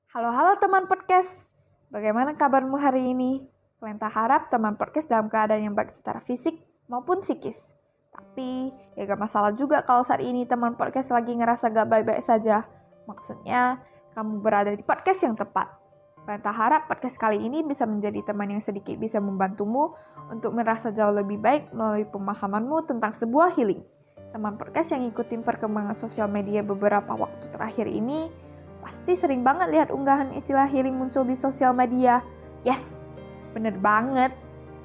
Halo teman podcast, bagaimana kabarmu hari ini? Klenta harap teman podcast dalam keadaan yang baik secara fisik maupun psikis. Tapi ya gak masalah juga kalau saat ini teman podcast lagi ngerasa gak baik-baik saja. Maksudnya, kamu berada di podcast yang tepat. Klenta harap podcast kali ini bisa menjadi teman yang sedikit bisa membantumu untuk merasa jauh lebih baik melalui pemahamanmu tentang sebuah healing. Teman podcast yang ikutin perkembangan sosial media beberapa waktu terakhir ini pasti sering banget lihat unggahan istilah healing muncul di sosial media. Yes, bener banget.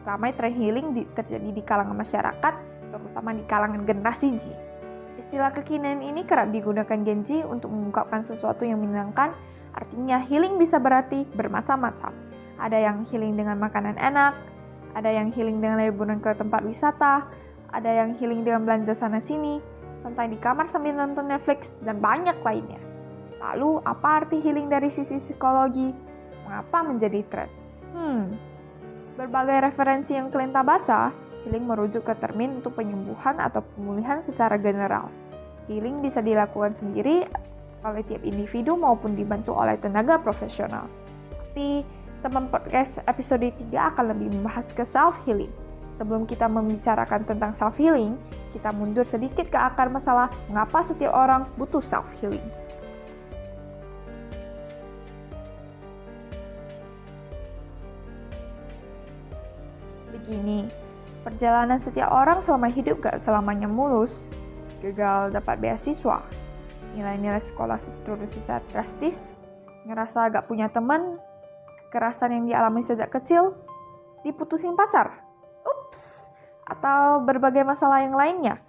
Ramai tren healing terjadi di kalangan masyarakat, terutama di kalangan generasi Z. Istilah kekinian ini kerap digunakan Gen Z untuk mengungkapkan sesuatu yang menyenangkan. Artinya healing bisa berarti bermacam-macam. Ada yang healing dengan makanan enak, ada yang healing dengan liburan ke tempat wisata, ada yang healing dengan belanja sana-sini, santai di kamar sambil nonton Netflix, dan banyak lainnya. Lalu, apa arti healing dari sisi psikologi? Mengapa menjadi tren? Berbagai referensi yang kalian baca, healing merujuk ke termin untuk penyembuhan atau pemulihan secara general. Healing bisa dilakukan sendiri oleh tiap individu maupun dibantu oleh tenaga profesional. Tapi, teman podcast episode 3 akan lebih membahas ke self-healing. Sebelum kita membicarakan tentang self-healing, kita mundur sedikit ke akar masalah mengapa setiap orang butuh self-healing. Begini, perjalanan setiap orang selama hidup gak selamanya mulus. Gagal dapat beasiswa, nilai-nilai sekolah turun secara drastis, ngerasa gak punya teman, kekerasan yang dialami sejak kecil, diputusin pacar, atau berbagai masalah yang lainnya.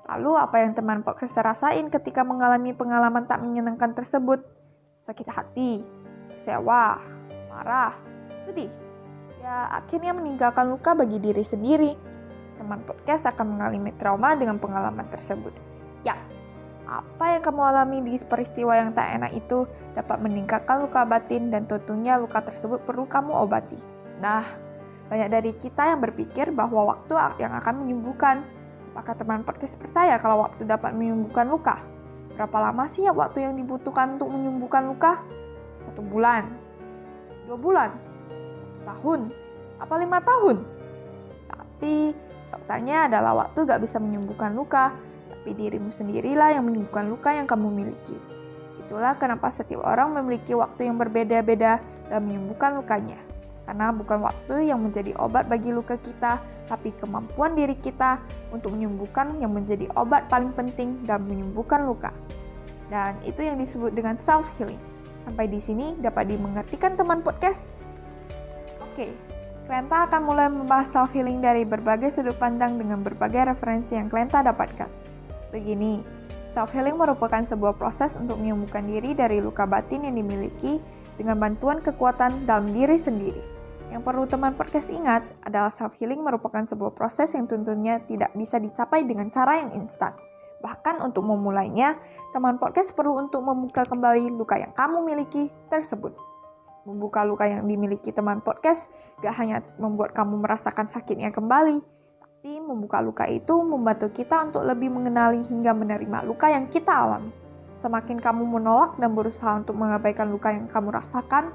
Lalu apa yang teman podcast rasain ketika mengalami pengalaman tak menyenangkan tersebut? Sakit hati, kecewa, marah, sedih. Ya, akhirnya meninggalkan luka bagi diri sendiri. Teman podcast akan mengalami trauma dengan pengalaman tersebut. Ya, apa yang kamu alami di peristiwa yang tak enak itu dapat meningkatkan luka batin dan tentunya luka tersebut perlu kamu obati. Nah, banyak dari kita yang berpikir bahwa waktu yang akan menyembuhkan. Apakah teman podcast percaya kalau waktu dapat menyembuhkan luka? Berapa lama sih waktu yang dibutuhkan untuk menyembuhkan luka? 1 bulan? 2 bulan? 1 tahun? Apa 5 tahun? Tapi faktanya adalah waktu gak bisa menyembuhkan luka, tapi dirimu sendirilah yang menyembuhkan luka yang kamu miliki. Itulah kenapa setiap orang memiliki waktu yang berbeda-beda dalam menyembuhkan lukanya. Karena bukan waktu yang menjadi obat bagi luka kita, tapi kemampuan diri kita untuk menyembuhkan yang menjadi obat paling penting dalam menyembuhkan luka. Dan itu yang disebut dengan self-healing. Sampai di sini dapat dimengertikan teman podcast? Oke, Klenta akan mulai membahas self-healing dari berbagai sudut pandang dengan berbagai referensi yang Klenta dapatkan. Begini, self-healing merupakan sebuah proses untuk menyembuhkan diri dari luka batin yang dimiliki dengan bantuan kekuatan dalam diri sendiri. Yang perlu teman podcast ingat adalah self-healing merupakan sebuah proses yang tentunya tidak bisa dicapai dengan cara yang instan. Bahkan untuk memulainya, teman podcast perlu untuk membuka kembali luka yang kamu miliki tersebut. Membuka luka yang dimiliki teman podcast gak hanya membuat kamu merasakan sakitnya kembali, tapi membuka luka itu membantu kita untuk lebih mengenali hingga menerima luka yang kita alami. Semakin kamu menolak dan berusaha untuk mengabaikan luka yang kamu rasakan,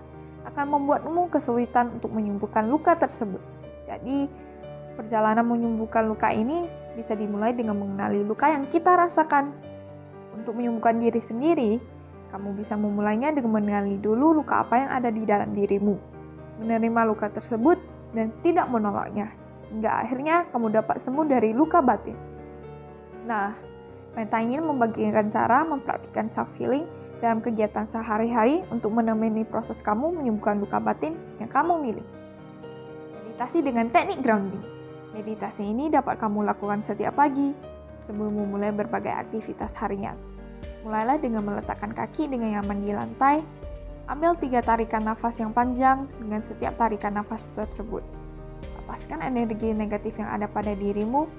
akan membuatmu kesulitan untuk menyembuhkan luka tersebut. Jadi, perjalanan menyembuhkan luka ini bisa dimulai dengan mengenali luka yang kita rasakan. Untuk menyembuhkan diri sendiri, kamu bisa memulainya dengan mengenali dulu luka apa yang ada di dalam dirimu, menerima luka tersebut, dan tidak menolaknya, hingga akhirnya kamu dapat sembuh dari luka batin. Nah, Klenta ingin membagikan cara mempraktikkan self-healing dalam kegiatan sehari-hari untuk menemani proses kamu menyembuhkan luka batin yang kamu miliki. Meditasi dengan teknik grounding. Meditasi ini dapat kamu lakukan setiap pagi sebelum memulai berbagai aktivitas harian. Mulailah dengan meletakkan kaki dengan nyaman di lantai. Ambil 3 tarikan nafas yang panjang dengan setiap tarikan nafas tersebut. Lepaskan energi negatif yang ada pada dirimu.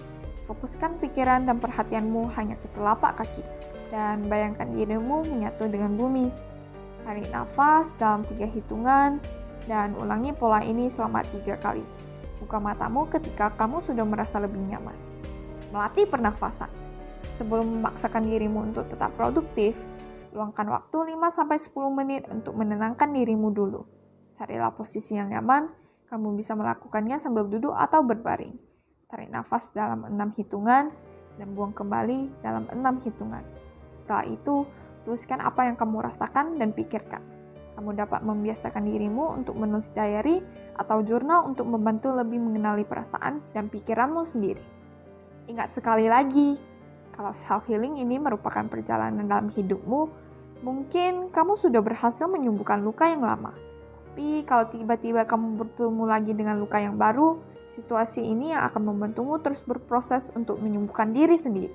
Fokuskan pikiran dan perhatianmu hanya ke telapak kaki. Dan bayangkan dirimu menyatu dengan bumi. Tarik nafas dalam 3 hitungan. Dan ulangi pola ini selama 3 kali. Buka matamu ketika kamu sudah merasa lebih nyaman. Melatih pernafasan. Sebelum memaksakan dirimu untuk tetap produktif, Luangkan waktu 5-10 menit untuk menenangkan dirimu dulu. Carilah posisi yang nyaman, kamu bisa melakukannya sambil duduk atau berbaring. Tarik nafas dalam 6 hitungan dan buang kembali dalam 6 hitungan. Setelah itu, tuliskan apa yang kamu rasakan dan pikirkan. Kamu dapat membiasakan dirimu untuk menulis diary atau jurnal untuk membantu lebih mengenali perasaan dan pikiranmu sendiri. Ingat sekali lagi, kalau self-healing ini merupakan perjalanan dalam hidupmu, mungkin kamu sudah berhasil menyembuhkan luka yang lama. Tapi kalau tiba-tiba kamu bertemu lagi dengan luka yang baru, situasi ini yang akan membantumu terus berproses untuk menyembuhkan diri sendiri.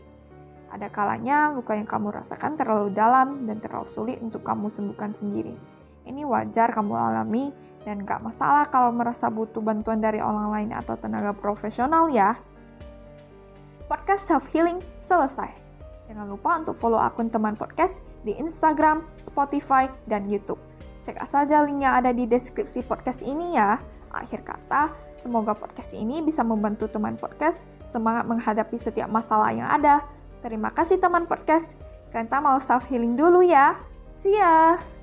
Ada kalanya luka yang kamu rasakan terlalu dalam dan terlalu sulit untuk kamu sembuhkan sendiri. Ini wajar kamu alami dan gak masalah kalau merasa butuh bantuan dari orang lain atau tenaga profesional ya. Podcast self-healing selesai. Jangan lupa untuk follow akun teman podcast di Instagram, Spotify, dan YouTube. Cek saja link yang ada di deskripsi podcast ini ya. Akhir kata, semoga podcast ini bisa membantu teman podcast semangat menghadapi setiap masalah yang ada. Terima kasih teman podcast. Kalian mau self-healing dulu ya. See ya!